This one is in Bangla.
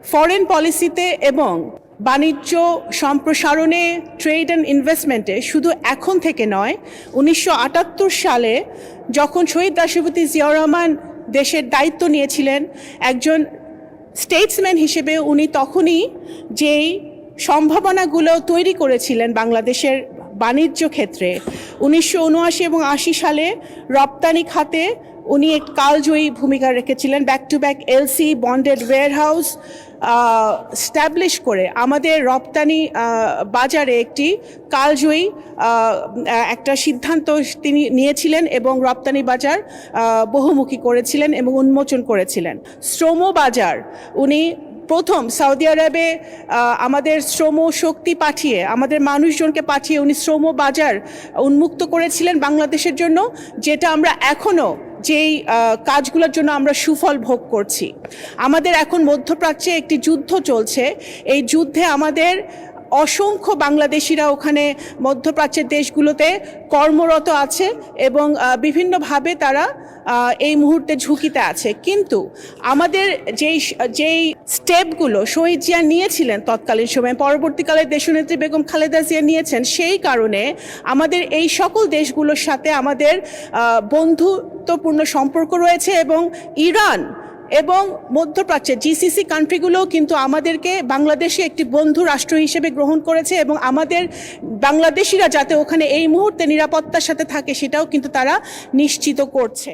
ফরেন পলিসিতে এবং বাণিজ্য সম্প্রসারণে, ট্রেড অ্যান্ড ইনভেস্টমেন্টে শুধু এখন থেকে নয়, 1978 সালে যখন শহীদ রাষ্ট্রপতি জিয়াউর রহমান দেশের দায়িত্ব নিয়েছিলেন একজন স্টেটসম্যান হিসেবে, উনি তখনই যেই সম্ভাবনাগুলো তৈরি করেছিলেন বাংলাদেশের বাণিজ্য ক্ষেত্রে, 1979 এবং 80 সালে রপ্তানি খাতে উনি এক কালজয়ী ভূমিকা রেখেছিলেন। Back to back LC bonded warehouse establish করে আমাদের রপ্তানি বাজারে একটি কালজয়ী একটা সিদ্ধান্ত তিনি নিয়েছিলেন এবং রপ্তানি বাজার বহুমুখী করেছিলেন এবং উন্মোচন করেছিলেন। শ্রম বাজার উনি প্রথম সৌদি আরবে আমাদের শ্রম শক্তি পাঠিয়ে, আমাদের মানুষজনকে পাঠিয়ে উনি শ্রম বাজার উন্মুক্ত করেছিলেন বাংলাদেশের জন্য, যেটা আমরা এখনও যেই কাজগুলোর জন্য আমরা সুফল ভোগ করছি। আমাদের এখন মধ্যপ্রাচ্যে একটি যুদ্ধ চলছে। এই যুদ্ধে আমাদের অসংখ্য বাংলাদেশিরা ওখানে মধ্যপ্রাচ্যের দেশগুলোতে কর্মরত আছে এবং বিভিন্নভাবে তারা এই মুহূর্তে ঝুঁকিতে আছে। কিন্তু আমাদের যেই স্টেপগুলো শহীদ জিয়া নিয়েছিলেন তৎকালীন সময়ে, পরবর্তীকালে দেশনেত্রী বেগম খালেদা জিয়া নিয়েছেন, সেই কারণে আমাদের এই সকল দেশগুলোর সাথে আমাদের বন্ধুত্বপূর্ণ সম্পর্ক রয়েছে এবং ইরান এবং মধ্যপ্রাচ্যের জিসিসি কান্ট্রিগুলোও কিন্তু আমাদেরকে বাংলাদেশে একটি বন্ধু রাষ্ট্র হিসেবে গ্রহণ করেছে এবং আমাদের বাংলাদেশিরা যাতে ওখানে এই মুহূর্তে নিরাপত্তার সাথে থাকে সেটাও কিন্তু তারা নিশ্চিত করছে।